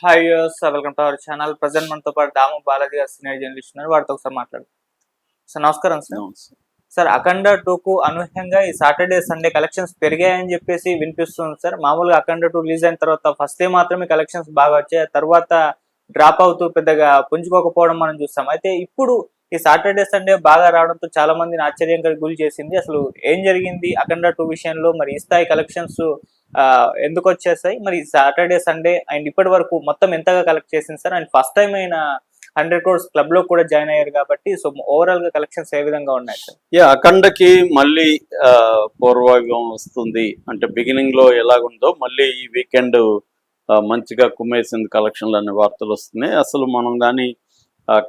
Hi sir, welcome to our channel. Present మనతో పాటు దాము బాలాజీ గారు సీనియర్ జర్నలిస్ట్ ఉన్నారు. వారితో ఒకసారి మాట్లాడు. సార్ నమస్కారం సార్. సార్ అఖండ 2కు అనూహ్యంగా ఈ సాటర్డే సండే కలెక్షన్స్ పెరిగాయని చెప్పేసి వినిపిస్తుంది సార్. మామూలుగా అఖండ 2 రిలీజ్ అయిన తర్వాత ఫస్ట్ డే మాత్రమే కలెక్షన్స్ బాగా వచ్చాయి. ఆ తర్వాత డ్రాప్ అవుతూ పెద్దగా పుంజుకోకపోవడం మనం చూస్తాం. అయితే ఇప్పుడు ఈ సాటర్డే సండే బాగా రావడంతో చాలా మందిని ఆశ్చర్యంగా గురి చేసింది. అసలు ఏం జరిగింది అఖండ 2 విషయంలో? మరి ఈ స్థాయి కలెక్షన్స్ ఎందుకు వచ్చేసాయి? మరి సాటర్డే సండే అండ్ ఇప్పటి వరకు మొత్తం ఎంతగా కలెక్ట్ చేసింది సార్? అండ్ ఫస్ట్ టైం అయిన 100 crores క్లబ్ లో కూడా జాయిన్ అయ్యారు కాబట్టి సో ఓవరాల్ గా కలెక్షన్స్ ఏ విధంగా ఉన్నాయి సార్? అఖండకి మళ్ళీ పూర్వభాగం వస్తుంది అంటే బిగినింగ్ లో ఎలాగుందో మళ్ళీ ఈ వీకెండ్ మంచిగా కుమ్మేసింది కలెక్షన్లు అనే వార్తలు వస్తున్నాయి. అసలు మనం కానీ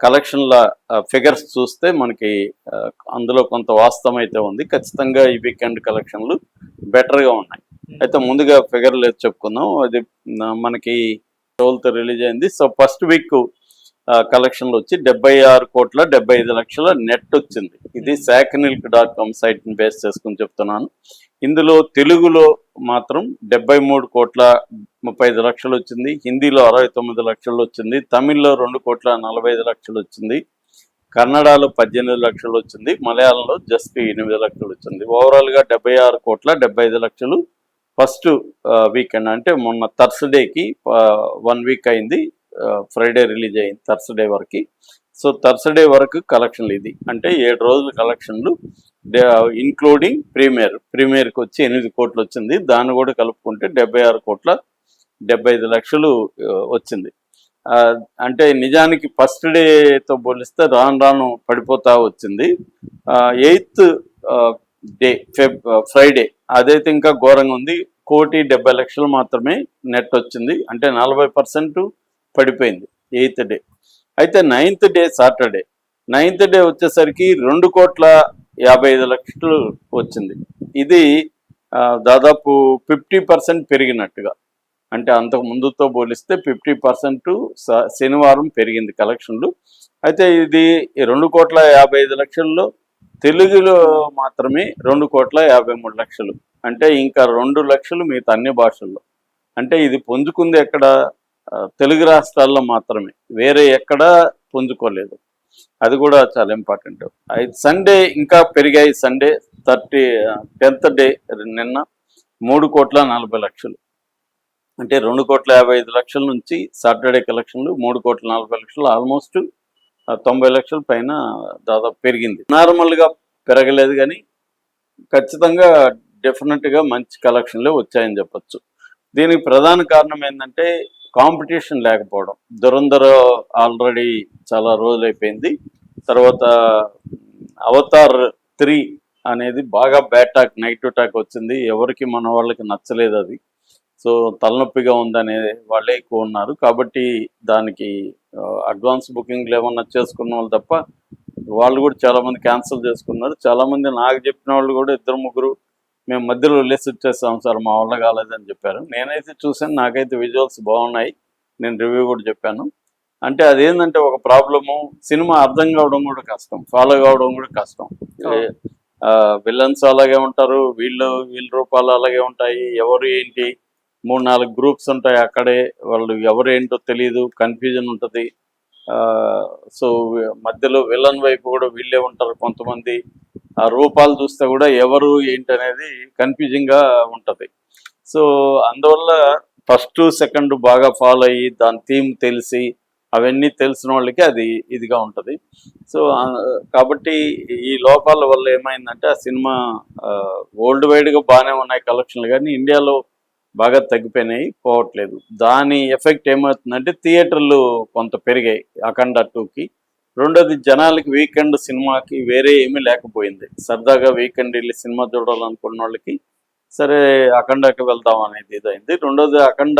కలెక్షన్ల ఫిగర్స్ చూస్తే మనకి అందులో కొంత వాస్తవం అయితే ఉంది. ఖచ్చితంగా ఈ వీకెండ్ కలెక్షన్లు బెటర్గా ఉన్నాయి. అయితే ముందుగా ఫిగర్లు చెప్పుకుందాం. అది మనకి షోలతో రిలీజ్ అయింది. సో ఫస్ట్ వీక్ కలెక్షన్లు వచ్చి 76,75,00,000 నెట్ వచ్చింది. ఇది sacknilk.com సైట్ని బేస్ చేసుకుని చెప్తున్నాను. ఇందులో తెలుగులో మాత్రం 73,35,00,000 వచ్చింది. హిందీలో 69 లక్షలు వచ్చింది. తమిళ్లో 2,45,00,000 వచ్చింది. కన్నడలో 18 లక్షలు వచ్చింది. మలయాళంలో జస్ట్ 8 లక్షలు వచ్చింది. ఓవరాల్గా 76,75,00,000 ఫస్ట్ వీకెండ్ అంటే మొన్న థర్స్డేకి 1 వీక్ అయింది. ఫ్రైడే రిలీజ్ అయింది థర్స్డే వరకు. సో థర్స్డే వరకు కలెక్షన్లు ఇది అంటే 7 రోజుల కలెక్షన్లు ఇన్క్లూడింగ్ ప్రీమియర్కి వచ్చి 8 కోట్లు వచ్చింది. దాన్ని కూడా కలుపుకుంటే 76,75,00,000 వచ్చింది. అంటే నిజానికి ఫస్ట్ డేతో పోలిస్తే రాను పడిపోతా వచ్చింది. 8th డే ఫ్రైడే అదైతే ఇంకా ఘోరంగా ఉంది. 1,70,00,000 మాత్రమే నెట్ వచ్చింది. అంటే 40% పడిపోయింది 8th డే. అయితే 9th day Saturday 9th day వచ్చేసరికి 2,55,00,000 వచ్చింది. ఇది దాదాపు 50% పెరిగినట్టుగా. అంటే అంతకు ముందుతో పోలిస్తే 50% శనివారం పెరిగింది కలెక్షన్లు. అయితే ఇది 2,55,00,000లో తెలుగులో మాత్రమే 2,53,00,000. అంటే ఇంకా 2 లక్షలు మిగతా అన్ని భాషల్లో. అంటే ఇది పుంజుకుంది ఎక్కడ? తెలుగు రాష్ట్రాల్లో మాత్రమే, వేరే ఎక్కడా పుంజుకోలేదు. అది కూడా చాలా ఇంపార్టెంట్. సండే ఇంకా పెరిగాయి. సండే 10th డే నిన్న 3,40,00,000. అంటే 2,55,00,000 నుంచి సాటర్డే కలెక్షన్లు 3,40,00,000, ఆల్మోస్ట్ 90 లక్షల పైన దాదాపు పెరిగింది. నార్మల్గా పెరగలేదు కానీ ఖచ్చితంగా డెఫినెట్గా మంచి కలెక్షన్లే వచ్చాయని చెప్పచ్చు. దీనికి ప్రధాన కారణం ఏంటంటే కాంపిటీషన్ లేకపోవడం. దురంధర్ ఆల్రెడీ చాలా రోజులు అయిపోయింది. తర్వాత అవతార్ 3 అనేది బాగా బ్యాడ్ టాక్, నెగిటివ్ టాక్ వచ్చింది. ఎవరికి మన వాళ్ళకి నచ్చలేదు అది. సో తలనొప్పిగా ఉందనే వాళ్ళే ఎక్కువ ఉన్నారు. కాబట్టి దానికి అడ్వాన్స్ బుకింగ్లు ఏమన్నా చేసుకున్న వాళ్ళు తప్ప వాళ్ళు కూడా చాలామంది క్యాన్సిల్ చేసుకున్నారు. చాలామంది నాకు చెప్పిన వాళ్ళు కూడా 2-3 మేము మధ్యలో రిలీజ్ చేస్తాం సార్, మా వల్ల కాలేదని చెప్పారు. నేనైతే చూసాను, నాకైతే విజువల్స్ బాగున్నాయి. నేను రివ్యూ కూడా చెప్పాను. అంటే అదేంటంటే ఒక ప్రాబ్లము, సినిమా అర్థం కావడం కూడా కష్టం, ఫాలో కావడం కూడా కష్టం. విలన్స్ అలాగే ఉంటారు, వీళ్ళ రూపాలు అలాగే ఉంటాయి. ఎవరు ఏంటి 3-4 గ్రూప్స్ ఉంటాయి అక్కడే. వాళ్ళు ఎవరు ఏంటో తెలియదు, కన్ఫ్యూజన్ ఉంటుంది. సో మధ్యలో విలన్ వైపు కూడా వీళ్ళే ఉంటారు కొంతమంది. ఆ రూపాలు చూస్తే కూడా ఎవరు ఏంటి అనేది కన్ఫ్యూజింగ్గా ఉంటుంది. సో అందువల్ల ఫస్ట్ సెకండ్ బాగా ఫాలో అయ్యి దాని థీమ్ తెలిసి అవన్నీ తెలిసిన వాళ్ళకి అది ఇదిగా ఉంటుంది. సో కాబట్టి ఈ లోపాల వల్ల ఏమైందంటే ఆ సినిమా వరల్డ్ వైడ్గా బాగానే ఉన్నాయి కలెక్షన్లు, కానీ ఇండియాలో బాగా తగ్గిపోయినాయి, పోవట్లేదు. దాని ఎఫెక్ట్ ఏమవుతుందంటే థియేటర్లు కొంత పెరిగాయి అఖండ 2కి. రెండోది జనాలకి వీకెండ్ సినిమాకి వేరే ఏమీ లేకపోయింది. సరదాగా వీకెండ్ వెళ్ళి సినిమా చూడాలనుకున్న వాళ్ళకి సరే అఖండకి వెళ్దాం అనేది ఇదైంది. రెండోది అఖండ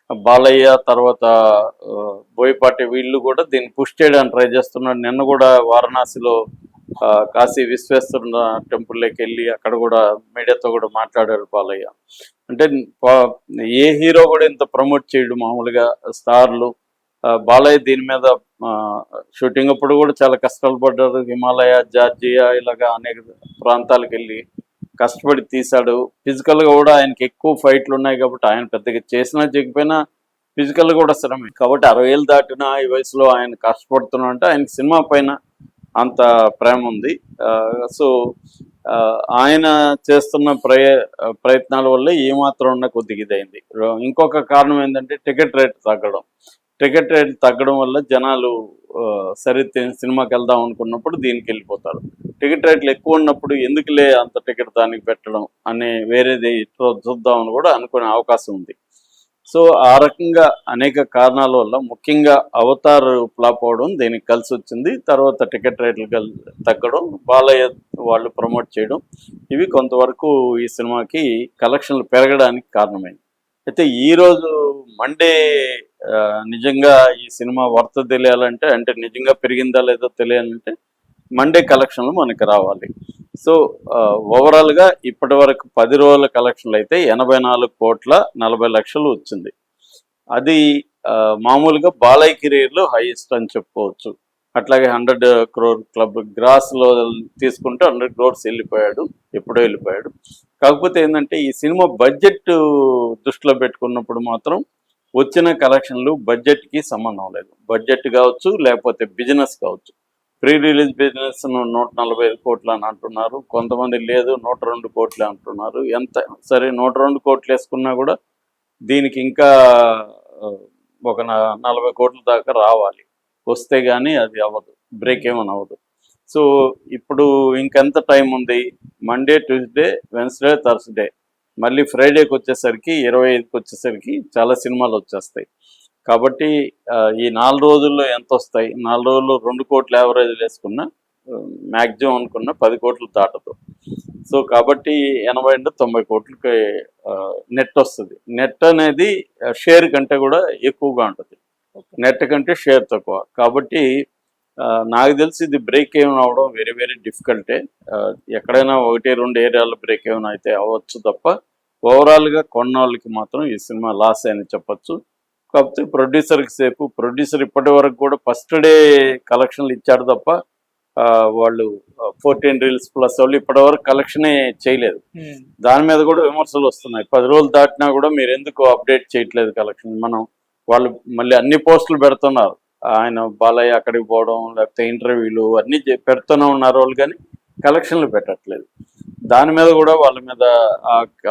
బాలయ్య తర్వాత బోయపాటి వీళ్ళు కూడా దీన్ని పుష్ చేయడానికి ట్రై చేస్తున్నారు. నిన్న కూడా వారణాసిలో కాశీ విశ్వేశ్వర టెంపుల్లోకి వెళ్ళి అక్కడ కూడా మీడియాతో కూడా మాట్లాడారు బాలయ్య. అంటే ఏ హీరో కూడా ఇంత ప్రమోట్ చేయడు మామూలుగా స్టార్లు. బాలయ్య దీని మీద షూటింగ్ అప్పుడు కూడా చాలా కష్టాలు పడ్డారు. హిమాలయ, జార్జియా ఇలాగా అనేక ప్రాంతాలకు వెళ్ళి కష్టపడి తీశాడు. ఫిజికల్గా కూడా ఆయనకి ఎక్కువ ఫైట్లు ఉన్నాయి కాబట్టి ఆయన పెద్దగా చేసినా చేయకపోయినా ఫిజికల్ కూడా శ్రమే. కాబట్టి 60 దాటిన ఈ వయసులో ఆయన కష్టపడుతున్నా అంటే ఆయనకి సినిమా పైన అంత ప్రేమ ఉంది. సో ఆయన చేస్తున్న ప్రయత్నాల వల్ల ఏమాత్రం ఉన్న కొద్దిగా ఇదైంది. ఇంకొక కారణం ఏంటంటే టికెట్ రేట్ తగ్గడం. టికెట్ రేట్ తగ్గడం వల్ల జనాలు సరే సినిమాకి వెళ్దాం అనుకున్నప్పుడు దీనికి వెళ్ళిపోతారు. టికెట్ రేట్లు ఎక్కువ ఉన్నప్పుడు ఎందుకులే అంత టికెట్ దానికి పెట్టడం అనే వేరేది చూద్దామని కూడా అనుకునే అవకాశం ఉంది. సో ఆ రకంగా అనేక కారణాల వల్ల ముఖ్యంగా అవతార్ ఫ్లాప్ అవడం దీనికి కలిసి వచ్చింది. తర్వాత టికెట్ రేట్లు తగ్గడం, బాలయ్య వాళ్ళు ప్రమోట్ చేయడం, ఇవి కొంతవరకు ఈ సినిమాకి కలెక్షన్లు పెరగడానికి కారణమైంది. అయితే ఈరోజు మండే నిజంగా ఈ సినిమా వర్త తెలియాలంటే, అంటే నిజంగా పెరిగిందా లేదో తెలియాలంటే మండే కలెక్షన్లు మనకి రావాలి. సో ఓవరాల్గా ఇప్పటి వరకు 10 రోజుల కలెక్షన్లు అయితే 84,40,00,000 వచ్చింది. అది మామూలుగా బాలయ్య కెరీర్లో హైయెస్ట్ అని చెప్పుకోవచ్చు. అట్లాగే 100 crore క్లబ్ గ్రాస్లో తీసుకుంటే 100 crores వెళ్ళిపోయాడు, ఎప్పుడో వెళ్ళిపోయాడు. కాకపోతే ఏంటంటే ఈ సినిమా బడ్జెట్ దృష్టిలో పెట్టుకున్నప్పుడు మాత్రం వచ్చిన కలెక్షన్లు బడ్జెట్కి సంబంధం లేదు. బడ్జెట్ కావచ్చు, లేకపోతే బిజినెస్ కావచ్చు. ప్రీ రిలీజ్ బిజినెస్ 145 కోట్లు అని అంటున్నారు, కొంతమంది లేదు 102 కోట్లు అంటున్నారు. ఎంత సరే 102 కోట్లు వేసుకున్నా కూడా దీనికి ఇంకా ఒక 40 కోట్ల దాకా రావాలి. వస్తే కానీ అది అవ్వదు, బ్రేక్ ఏమని అవ్వదు. సో ఇప్పుడు ఇంకెంత టైం ఉంది? మండే, ట్యూస్డే, వెన్స్డే, థర్స్డే, మళ్ళీ ఫ్రైడేకి వచ్చేసరికి 25కి వచ్చేసరికి చాలా సినిమాలు వచ్చేస్తాయి. కాబట్టి ఈ 4 రోజుల్లో ఎంత వస్తాయి? 4 రోజుల్లో 2 కోట్ల యావరేజ్ వేసుకున్నా మ్యాక్సిమం అనుకున్న 10 కోట్లు దాటదు. సో కాబట్టి 80-90 కోట్లకి నెట్ వస్తుంది. నెట్ అనేది షేర్ కంటే కూడా ఎక్కువగా ఉంటుంది. నెట్ కంటే షేర్ తక్కువ. కాబట్టి నాకు తెలిసి ఇది బ్రేక్ ఏమైనా అవడం వెరీ వెరీ డిఫికల్టే. ఎక్కడైనా 1-2 ఏరియాలో బ్రేక్ ఏమైనా అయితే అవ్వచ్చు తప్ప ఓవరాల్గా కొన్నాళ్ళకి మాత్రం ఈ సినిమా లాస్ అని చెప్పచ్చు. కాకపోతే ప్రొడ్యూసర్కి సేపు, ప్రొడ్యూసర్ ఇప్పటి వరకు కూడా ఫస్ట్ డే కలెక్షన్లు ఇచ్చాడు తప్ప వాళ్ళు 14 రీల్స్ ప్లస్ వాళ్ళు ఇప్పటి వరకు కలెక్షనే చేయలేదు. దాని మీద కూడా విమర్శలు వస్తున్నాయి. 10 రోజులు దాటినా కూడా మీరు ఎందుకు అప్డేట్ చేయట్లేదు కలెక్షన్? వాళ్ళు మళ్ళీ అన్ని పోస్టులు పెడుతున్నారు. ఆయన బాలయ్య అక్కడికి పోవడం, లేకపోతే ఇంటర్వ్యూలు అన్నీ పెడుతూనే ఉన్నారు వాళ్ళు, కానీ కలెక్షన్లు పెట్టట్లేదు. దాని మీద కూడా వాళ్ళ మీద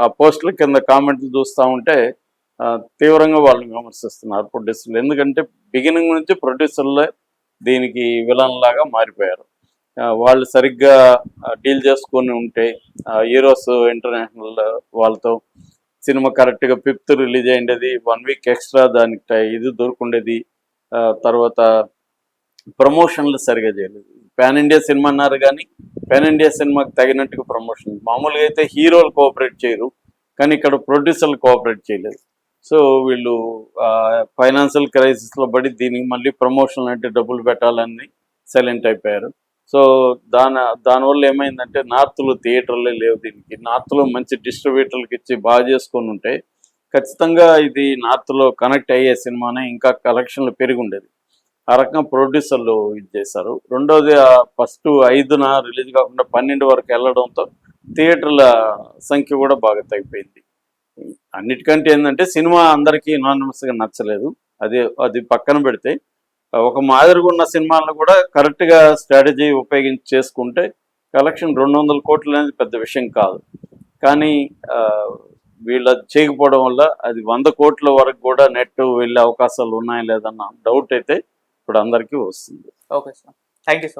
ఆ పోస్టుల కింద కామెంట్లు చూస్తూ ఉంటే తీవ్రంగా వాళ్ళు విమర్శిస్తున్నారు ప్రొడ్యూసర్లు. ఎందుకంటే బిగినింగ్ నుంచి ప్రొడ్యూసర్లే దీనికి విలన్ లాగా మారిపోయారు. వాళ్ళు సరిగ్గా డీల్ చేసుకొని ఉంటే హీరోస్ ఇంటర్నేషనల్ వాళ్ళతో సినిమా కరెక్ట్గా 5th రిలీజ్ అయ్యేది, 1 వీక్ ఎక్స్ట్రా దానికి ఇది దొరుకుండేది. తర్వాత ప్రమోషన్లు సరిగా చేయలేదు. పాన్ ఇండియా సినిమా అన్నారు కానీ పాన్ ఇండియా సినిమాకి తగినట్టుగా ప్రమోషన్. మామూలుగా అయితే హీరోలు కోఆపరేట్ చేయరు, కానీ ఇక్కడ ప్రొడ్యూసర్లు కోఆపరేట్ చేయలేదు. సో వీళ్ళు ఫైనాన్షియల్ క్రైసిస్లో పడి దీనికి మళ్ళీ ప్రమోషన్ అంటే డబ్బులు పెట్టాలని సైలెంట్ అయిపోయారు. సో దానివల్ల ఏమైందంటే నార్త్లో థియేటర్లే లేవు. దీనికి నార్త్లో మంచి డిస్ట్రిబ్యూటర్లకు ఇచ్చి బాగా చేసుకొని ఉంటే ఖచ్చితంగా ఇది నార్త్లో కనెక్ట్ అయ్యే సినిమానే, ఇంకా కలెక్షన్లు పెరిగి ఉండేది. ఆ రకంగా ప్రొడ్యూసర్లు ఇది చేశారు. రెండోది ఫస్ట్ 5న రిలీజ్ కాకుండా 12 వరకు వెళ్ళడంతో థియేటర్ల సంఖ్య కూడా బాగా తగ్గిపోయింది. అన్నిటికంటే ఏంటంటే సినిమా అందరికీ యునానిమస్గా నచ్చలేదు. అది పక్కన పెడితే ఒక మాదిరిగా ఉన్న సినిమాలను కూడా కరెక్ట్గా స్ట్రాటజీ ఉపయోగించి చేసుకుంటే కలెక్షన్ 200 కోట్లు అనేది పెద్ద విషయం కాదు. కానీ వీళ్ళ చేయకపోవడం వల్ల అది 100 కోట్ల వరకు కూడా నెట్ వెళ్ళే అవకాశాలు ఉన్నాయా లేదన్న డౌట్ అయితే ఇప్పుడు అందరికీ వస్తుంది. Okay sir, thank you.